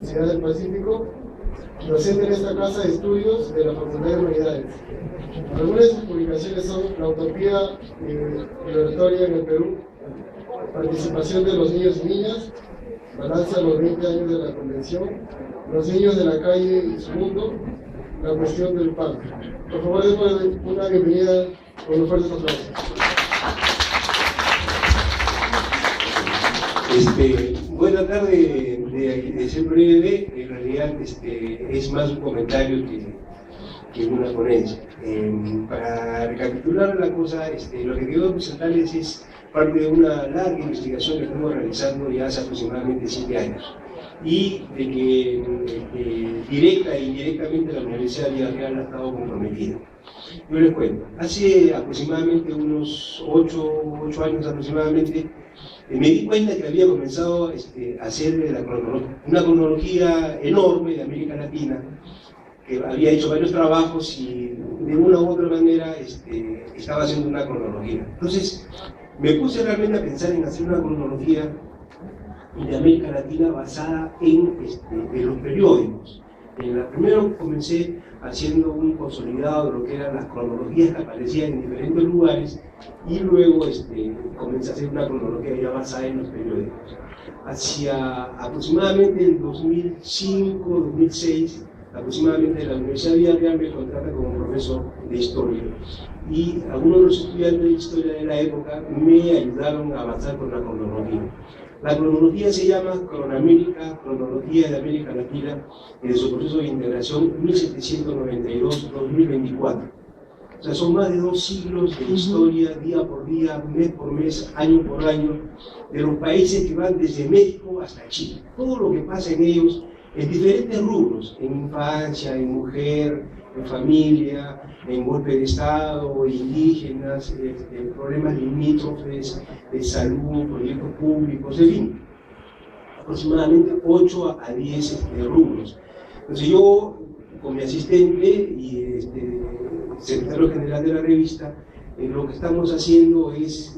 Universidad del Pacífico, docente en esta casa de estudios de la Facultad de Humanidades. Algunas de sus publicaciones son La utopía migratoria en el Perú, Participación de los niños y niñas, Balance a los 20 años de la Convención, Los niños de la calle y su mundo, La cuestión del pan. Por favor, démosle una bienvenida con un fuerte aplauso. Buena tarde de ser breve, en realidad es más un comentario que una ponencia. Para recapitular la cosa, lo que quiero presentarles es parte de una larga investigación que estamos realizando ya hace aproximadamente 7 años y de que directa e indirectamente la Universidad de Villarreal ha estado comprometida. Yo les cuento, hace aproximadamente unos 8 años aproximadamente, me di cuenta que había comenzado a hacer una cronología enorme de América Latina, que había hecho varios trabajos y de una u otra manera estaba haciendo una cronología. Entonces me puse realmente a pensar en hacer una cronología de América Latina basada en los periódicos. Primero comencé haciendo un consolidado de lo que eran las cronologías que aparecían en diferentes lugares y luego comencé a hacer una cronología ya basada en los periódicos. Hacia aproximadamente el 2005-2006, aproximadamente la Universidad de Villarreal me contrata como profesor de historia y algunos de los estudiantes de historia de la época me ayudaron a avanzar con la cronología. La cronología se llama Cronamérica, Cronología de América Latina y de su proceso de integración 1792-2024. O sea, son más de 2 siglos de historia, día por día, mes por mes, año por año, de los países que van desde México hasta Chile. Todo lo que pasa en ellos, en diferentes rubros, en infancia, en mujer, en familia, en golpe de Estado, indígenas, problemas limítrofes, de salud, proyectos públicos, en fin, aproximadamente 8 a 10 rubros. Entonces yo, con mi asistente y secretario general de la revista, lo que estamos haciendo es,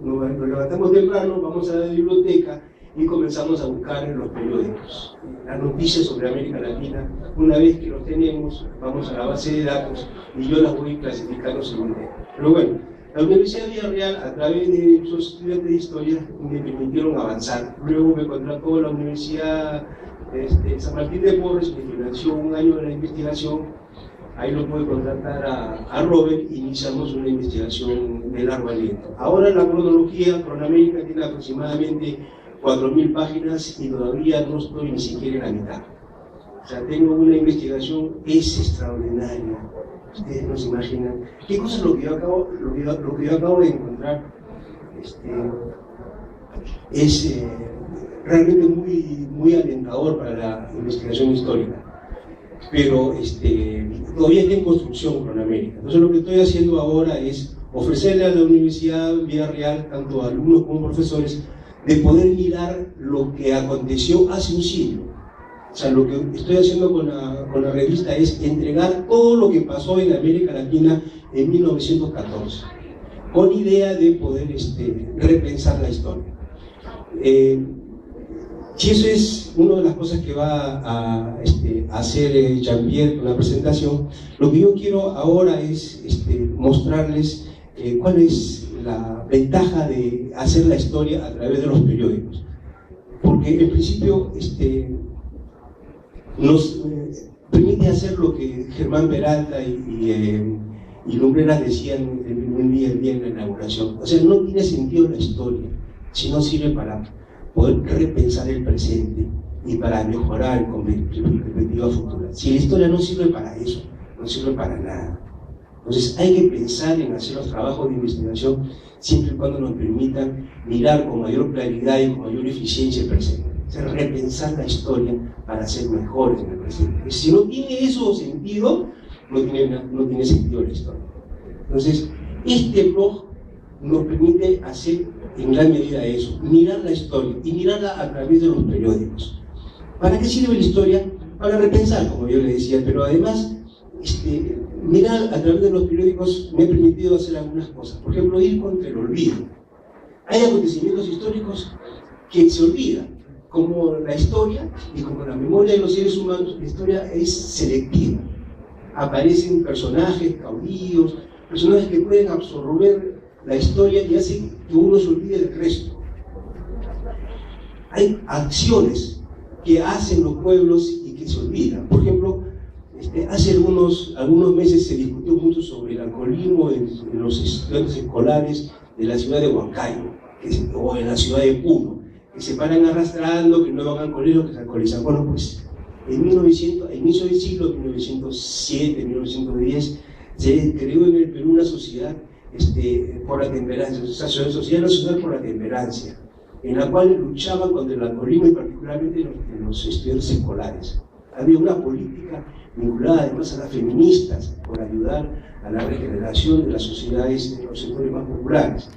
nos levantamos temprano, vamos a la biblioteca y comenzamos a buscar en los periódicos las noticias sobre América Latina. Una vez que los tenemos, vamos a la base de datos y yo las voy clasificando según tema. Pero bueno, la Universidad de Villarreal, a través de sus estudiantes de historia, me permitieron avanzar. Luego me contrató la Universidad San Martín de Porres, me financió un año de la investigación. Ahí lo pude contratar a Robert y iniciamos una investigación de largo aliento. Ahora la cronología, Cronamérica, tiene aproximadamente 4.000 páginas y todavía no estoy ni siquiera en la mitad. O sea, tengo una investigación, es extraordinaria. Ustedes no se imaginan qué cosa es lo que yo acabo de encontrar. Es realmente muy alentador para la investigación histórica. Pero todavía está en construcción Cronamérica. Entonces lo que estoy haciendo ahora es ofrecerle a la Universidad Villarreal, tanto a alumnos como profesores, de poder mirar lo que aconteció hace un siglo. O sea, lo que estoy haciendo con la revista es entregar todo lo que pasó en América Latina en 1914, con idea de poder repensar la historia. Si eso es una de las cosas que va a hacer Jean-Pierre con la presentación, lo que yo quiero ahora es mostrarles cuál es la ventaja de hacer la historia a través de los periódicos. Porque en principio nos permite hacer lo que Germán Peralta y Lumbreras decían el día en la inauguración. O sea, no tiene sentido la historia si no sirve para poder repensar el presente y para mejorar con perspectiva futura. Si la historia no sirve para eso, no sirve para nada. Entonces hay que pensar en hacer los trabajos de investigación siempre y cuando nos permitan mirar con mayor claridad y con mayor eficiencia el presente. O sea, repensar la historia para ser mejores en el presente. Si no tiene eso sentido, no tiene sentido la historia. Entonces, este blog nos permite hacer en gran medida eso, mirar la historia y mirarla a través de los periódicos. ¿Para qué sirve la historia? Para repensar, como yo le decía, pero además mirar a través de los periódicos me ha permitido hacer algunas cosas. Por ejemplo, ir contra el olvido. Hay acontecimientos históricos que se olvidan. como la historia y como la memoria de los seres humanos, la historia es selectiva. Aparecen personajes caudillos, personajes que pueden absorber la historia y hacen que uno se olvide del resto. Hay acciones que hacen los pueblos y que se olvidan. Por ejemplo, hace algunos meses se discutió mucho sobre el alcoholismo en los estudiantes escolares de la ciudad de Huancayo o en la ciudad de Puno, que se paran arrastrando, que no van al colegio, que se alcoholizan. Bueno, pues a inicio del siglo, 1907, 1910, se creó en el Perú una sociedad por la temperancia, Sociedad Nacional por la Temperancia, en la cual luchaban contra el alcoholismo y particularmente en los estudiantes escolares. Había una política vinculada además a las feministas por ayudar a la regeneración de las sociedades de los sectores más populares.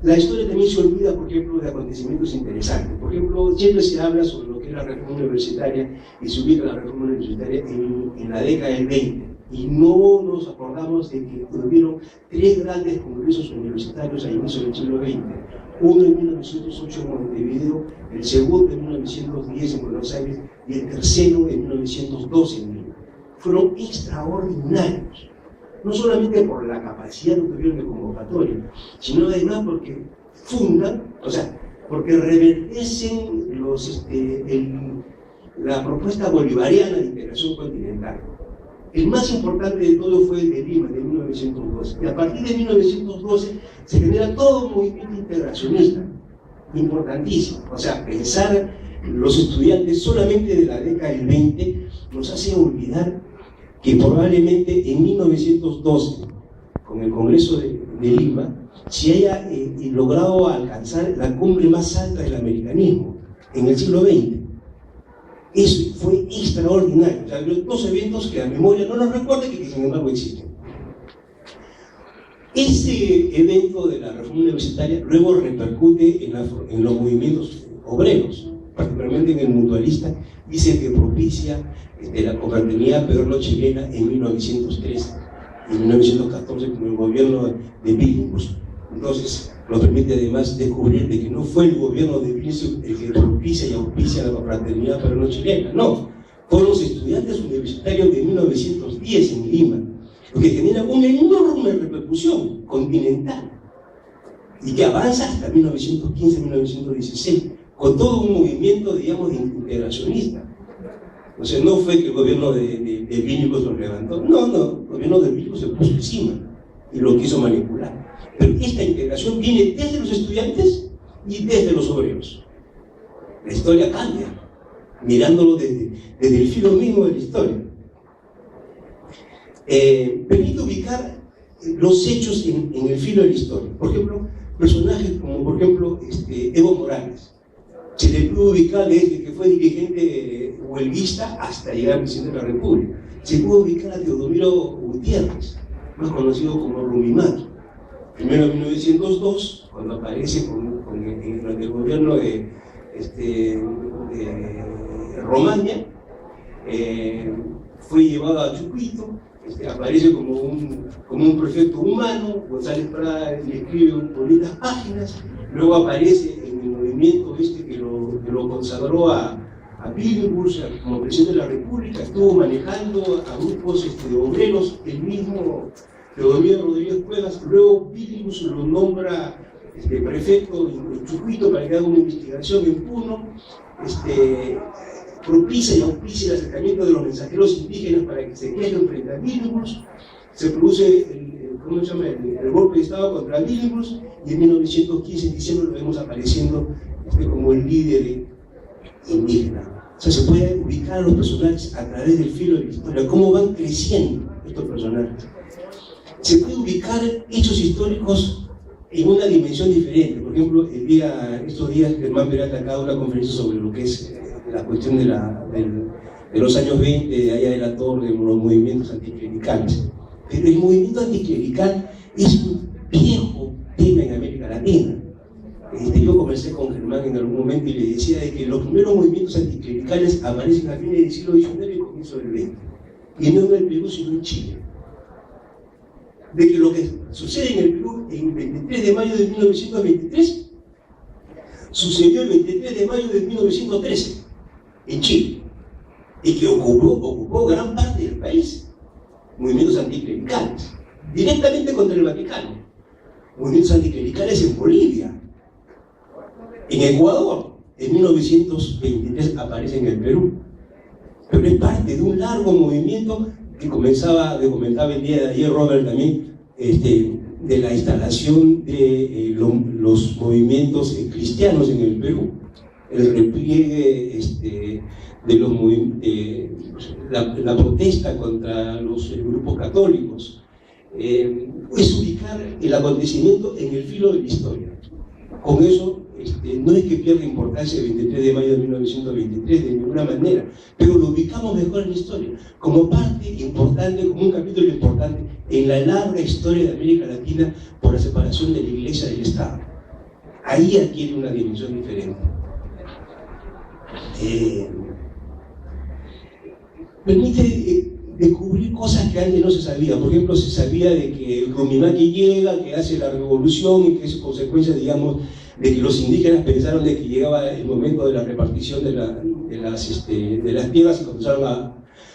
La historia también se olvida, por ejemplo, de acontecimientos interesantes. Por ejemplo, siempre se habla sobre lo que es la reforma universitaria y se ubica la reforma universitaria en la década del 20. Y no nos acordamos de que hubieron 3 grandes congresos universitarios a inicios del siglo XX. Uno en 1908 en Montevideo, el segundo en 1910 en Buenos Aires y el tercero en 1912 en Lima. Fueron extraordinarios, no solamente por la capacidad que tuvieron de convocatoria, sino además porque fundan, o sea, porque revertecen la propuesta bolivariana de integración continental. El más importante de todo fue el de Lima, de 1912. Y a partir de 1912 se genera todo un movimiento integracionista, importantísimo. O sea, pensar los estudiantes solamente de la década del 20 nos hace olvidar que probablemente en 1912, con el Congreso de Lima, se haya logrado alcanzar la cumbre más alta del americanismo en el siglo XX. Eso fue extraordinario. O sea, los 2 eventos que la memoria no nos recuerda que sin embargo existen. Ese evento de la reforma universitaria luego repercute en los movimientos obreros, particularmente en el mutualista, dice que propicia la confraternidad peruano-chilena en 1913 y 1914 con el gobierno de Billinghurst. Entonces, nos permite además descubrir de que no fue el gobierno de Billinghurst el que propicia y auspicia la confraternidad peruano-chilena, no, fueron los estudiantes universitarios de 1910 en Lima, lo que genera una enorme repercusión continental y que avanza hasta 1915-1916 con todo un movimiento, digamos, integracionista. O sea, no fue que el gobierno de Billinghurst lo levantó, no, el gobierno de Billinghurst se puso encima y lo quiso manipular. Pero esta integración viene desde los estudiantes y desde los obreros. La historia cambia, mirándolo desde el filo mismo de la historia. Permite ubicar los hechos en el filo de la historia. Por ejemplo, personajes como, por ejemplo, Evo Morales. Se le pudo ubicar desde que fue dirigente huelguista hasta llegar al presidente de la República. Se pudo ubicar a Teodomiro Gutiérrez, más conocido como Rumimato. Primero en 1902, cuando aparece durante el gobierno de Romaña, fue llevado a Chucuito, aparece como un prefecto humano. González Prada le escribe bonitas páginas, luego aparece en el movimiento que lo consagró a Billinghurst como presidente de la República, estuvo manejando a grupos de obreros, el mismo Teodomiro Rodríguez Cuevas. Luego Billinghurst lo nombra prefecto en Chucuito para que haga una investigación en Puno, propicia y auspicia el acercamiento de los mensajeros indígenas para que se queden frente a Billinghurst. Se produce el golpe de Estado contra Billinghurst y en 1915, en diciembre, lo vemos apareciendo como el líder indígena. O sea, se puede ubicar a los personajes a través del filo de la historia, cómo van creciendo estos personajes. Se puede ubicar hechos históricos en una dimensión diferente. Por ejemplo, estos días Germán Peralta ha dado una conferencia sobre lo que es la cuestión de los años 20, de allá de la Torre, de los movimientos anticlericales. Pero el movimiento anticlerical es un viejo tema en América Latina. Yo conversé con Germán en algún momento y le decía de que los primeros movimientos anticlericales aparecen a fines del siglo XIX y comienzo del XX. Y no en el Perú, sino en Chile. de que lo que sucede en el Perú el 23 de mayo de 1923 sucedió el 23 de mayo de 1913 en Chile, y que ocupó gran parte del país. Movimientos anticlericales, directamente contra el Vaticano. Movimientos anticlericales en Bolivia, en Ecuador, en 1923 aparece en el Perú. Pero es parte de un largo movimiento que comentaba el día de ayer Robert también, de la instalación de los movimientos cristianos en el Perú, el repliegue de la protesta contra los grupos católicos. Es ubicar el acontecimiento en el filo de la historia. Con eso no es que pierda importancia el 23 de mayo de 1923 de ninguna manera, pero lo ubicamos mejor en la historia, como parte importante, como un capítulo importante en la larga historia de América Latina por la separación de la Iglesia del Estado. Ahí adquiere una dimensión diferente. Permite descubrir cosas que antes no se sabía. Por ejemplo, se sabía de que Rumimaki llega, que hace la revolución y que es consecuencia, digamos, de que los indígenas pensaron de que llegaba el momento de la repartición de las tierras y comenzaron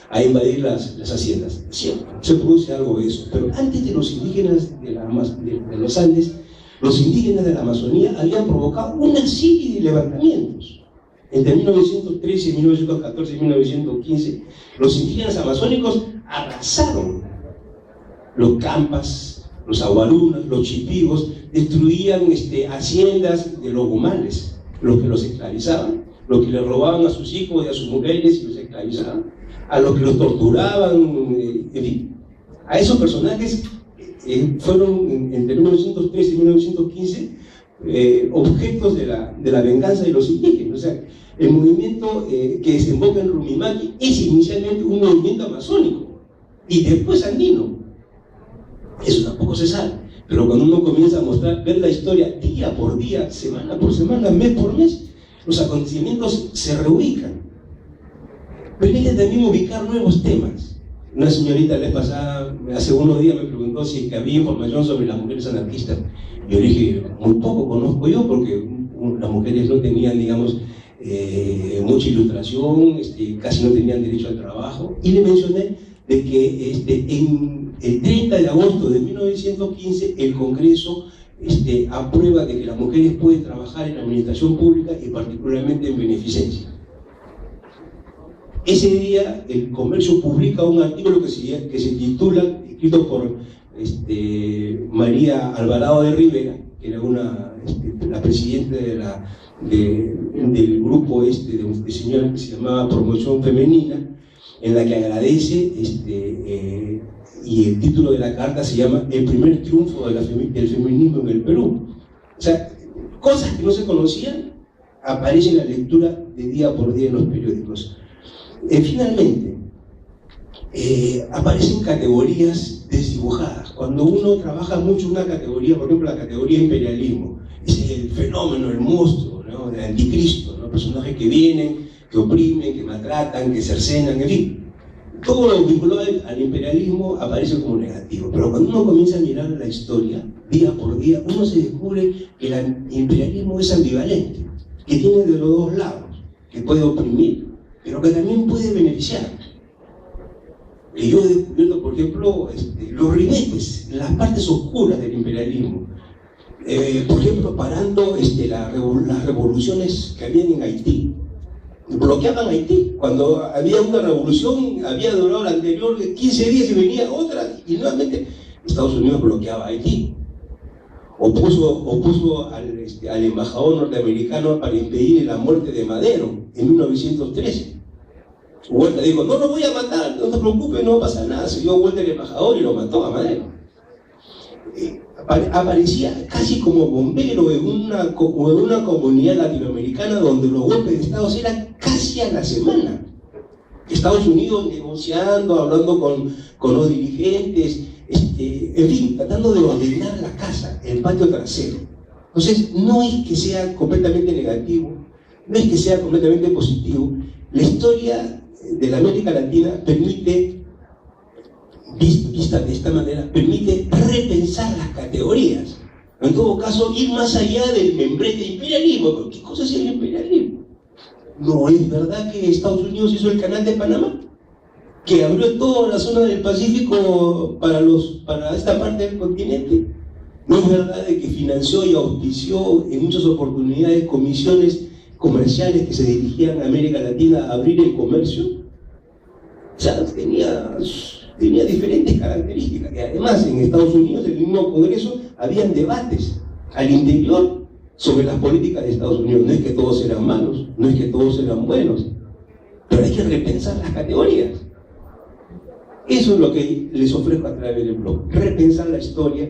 a invadir las haciendas. Cierto, se produce algo de eso. Pero antes de los indígenas de los Andes, los indígenas de la Amazonía habían provocado una serie de levantamientos. Entre 1913, 1914 y 1915, los indígenas amazónicos arrasaron los campas, los aguarunas, los chipigos, destruían haciendas de los gumales, los que los esclavizaban, los que les robaban a sus hijos y a sus mujeres y los esclavizaban, a los que los torturaban, en fin. A esos personajes fueron entre 1913 y 1915 objetos de la venganza de los indígenas. O sea, el movimiento que desemboca en Rumimaki es inicialmente un movimiento amazónico y después andino. Eso tampoco se sabe, pero cuando uno comienza a ver la historia día por día, semana por semana, mes por mes, los acontecimientos se reubican. Permite también ubicar nuevos temas. Una señorita la pasada, hace unos días, me preguntó si había información sobre las mujeres anarquistas. Yo le dije, muy poco conozco yo, porque las mujeres no tenían, digamos, mucha ilustración, casi no tenían derecho al trabajo. Y le mencioné de que en el 30 de agosto de 1915 el Congreso aprueba de que las mujeres pueden trabajar en la administración pública y particularmente en beneficencia. Ese día el Comercio publica un artículo que se titula, escrito por María Alvarado de Rivera, que era la presidenta del grupo de señoras que se llamaba Promoción Femenina, en la que agradece, y el título de la carta se llama El primer triunfo del feminismo en el Perú. O sea, cosas que no se conocían aparecen en la lectura de día por día en los periódicos. Finalmente, aparecen categorías desdibujadas. Cuando uno trabaja mucho una categoría, por ejemplo la categoría imperialismo, es el fenómeno, el monstruo, ¿no?, del anticristo, ¿no?, personajes que vienen, que oprimen, que maltratan, que cercenan, en fin. Todo lo vinculado al imperialismo aparece como negativo, pero cuando uno comienza a mirar la historia, día por día, uno se descubre que el imperialismo es ambivalente, que tiene de los dos lados, que puede oprimir, pero que también puede beneficiar. Y yo he descubierto, por ejemplo, los ribetes, las partes oscuras del imperialismo. Por ejemplo, parando las revoluciones que habían en Haití. Bloqueaban Haití. Cuando había una revolución, había durado la anterior 15 días y venía otra, y nuevamente Estados Unidos bloqueaba Haití. Opuso al embajador norteamericano para impedir la muerte de Madero en 1913. Huerta dijo, no lo voy a matar, no te preocupes, no pasa nada. Se dio vuelta el embajador y lo mató a Madero. Aparecía casi como bombero en una comunidad latinoamericana donde los golpes de Estado eran casi a la semana. Estados Unidos negociando, hablando con los dirigentes, en fin, tratando de ordenar la casa, el patio trasero. Entonces, no es que sea completamente negativo, no es que sea completamente positivo. La historia de la América Latina permite vista de esta manera, permite repensar las categorías. En todo caso, ir más allá del membrete de imperialismo. ¿Pero qué cosa es el imperialismo? ¿No es verdad que Estados Unidos hizo el canal de Panamá? ¿Que abrió toda la zona del Pacífico para esta parte del continente? ¿No es verdad de que financió y auspició en muchas oportunidades comisiones comerciales que se dirigían a América Latina a abrir el comercio? O sea, tenía diferentes características. Y además, en Estados Unidos, en el mismo Congreso, habían debates al interior sobre las políticas de Estados Unidos. No es que todos eran malos, no es que todos eran buenos, pero hay que repensar las categorías. Eso es lo que les ofrezco a través del blog, repensar la historia.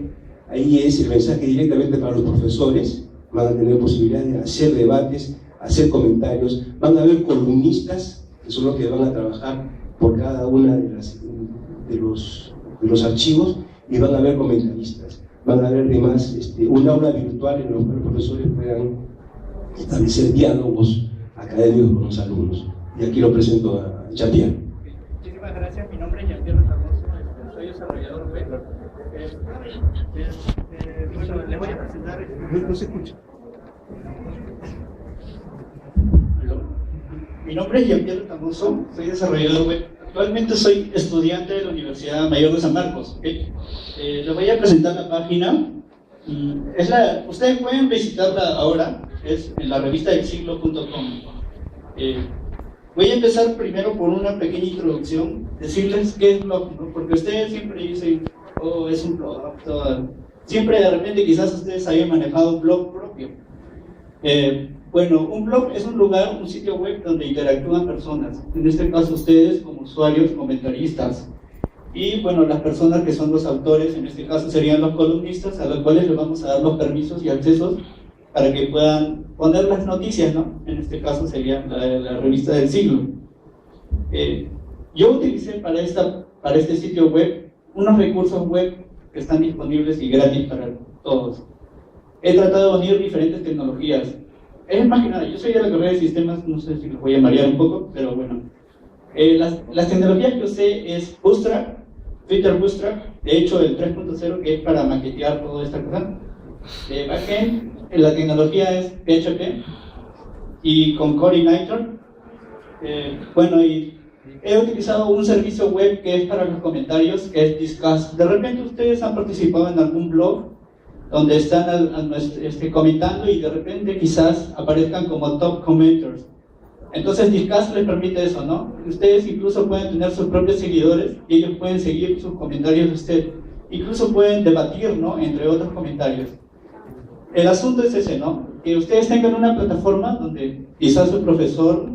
Ahí es el mensaje directamente para los profesores. Van a tener posibilidad de hacer debates, hacer comentarios, van a haber columnistas, que son los que van a trabajar por cada una de los archivos, y van a haber comentaristas. Van a haber además un aula virtual en la que los profesores puedan establecer diálogos académicos con los alumnos. Y aquí lo presento a Jean-Pierre. Muchísimas gracias. Mi nombre es Jean-Pierre Ramos, soy desarrollador web. Bueno, les voy a presentar. No se escucha. Mi nombre es Jean-Pierre Tamoso, soy desarrollador web. Actualmente soy estudiante de la Universidad Mayor de San Marcos. ¿Okay? Les voy a presentar la página. Ustedes pueden visitarla ahora, es en la revista del siglo.com. Voy a empezar primero por una pequeña introducción, decirles qué es blog, ¿no? Porque ustedes siempre dicen, oh, es un blog. Siempre de repente quizás ustedes hayan manejado un blog propio. Bueno, un blog es un lugar, un sitio web donde interactúan personas, en este caso ustedes como usuarios, comentaristas, y bueno, las personas que son los autores, en este caso serían los columnistas, a los cuales les vamos a dar los permisos y accesos para que puedan poner las noticias, ¿no? En este caso sería la revista del siglo. Yo utilicé para este sitio web unos recursos web que están disponibles y gratis para todos. He tratado de unir diferentes tecnologías. Es más que nada, yo soy de la carrera de sistemas, no sé si los voy a marear un poco, pero bueno. Las tecnologías que usé es Bootstrap, Twitter Bootstrap, de hecho el 3.0 que es para maquetear toda esta cosa. Backend, la tecnología es PHP y con Coordinator. Bueno, y he utilizado un servicio web que es para los comentarios, que es Discuss. De repente ustedes han participado en algún blog donde están comentando y de repente quizás aparezcan como top commenters. Entonces Discuss les permite eso, ¿no? Ustedes incluso pueden tener sus propios seguidores y ellos pueden seguir sus comentarios de usted. Incluso pueden debatir, ¿no? Entre otros comentarios. El asunto es ese, ¿no? Que ustedes tengan una plataforma donde quizás su profesor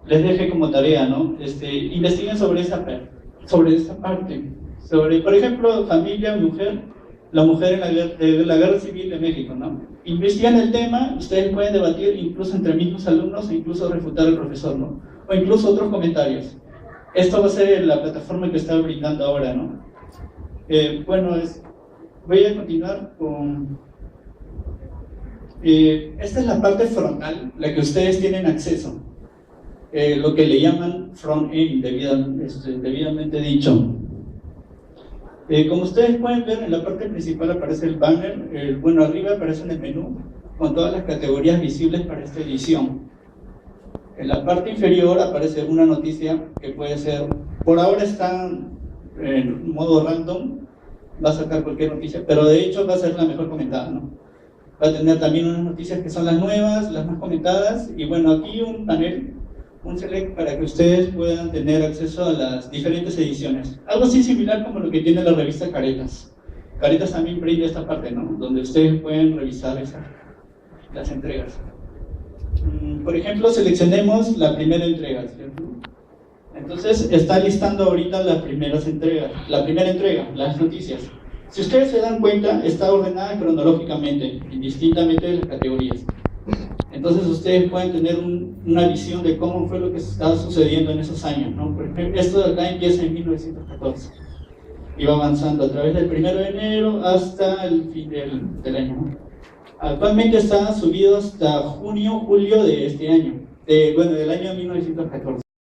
les deje como tarea, ¿no? Investiguen sobre esa parte. Sobre, por ejemplo, familia, mujer. La mujer en la guerra civil de México, ¿no? Investigan el tema, ustedes pueden debatir incluso entre mismos alumnos e incluso refutar al profesor, ¿no? O incluso otros comentarios. Esto va a ser la plataforma que está brindando ahora, ¿no? Bueno, voy a continuar con... esta es la parte frontal, la que ustedes tienen acceso. Lo que le llaman front-end, debidamente dicho. Como ustedes pueden ver, en la parte principal aparece el banner, bueno, arriba aparece en el menú con todas las categorías visibles para esta edición. En la parte inferior aparece una noticia que puede ser, por ahora está en modo random, va a sacar cualquier noticia, pero de hecho va a ser la mejor comentada, ¿no? Va a tener también unas noticias que son las nuevas, las más comentadas, y bueno, aquí un panel, un select para que ustedes puedan tener acceso a las diferentes ediciones. Algo así similar como lo que tiene la revista Caretas. Caretas también brinda esta parte, ¿no? Donde ustedes pueden revisar las entregas. Por ejemplo, seleccionemos la primera entrega, ¿cierto? Entonces está listando ahorita las primeras entregas, la primera entrega, las noticias. Si ustedes se dan cuenta, está ordenada cronológicamente, indistintamente de las categorías. Entonces ustedes pueden tener una visión de cómo fue lo que estaba sucediendo en esos años, ¿no? Por ejemplo, esto de acá empieza en 1914 y va avanzando a través del 1 de enero hasta el fin del año, ¿no? Actualmente está subido hasta junio, julio de este año, del año 1914.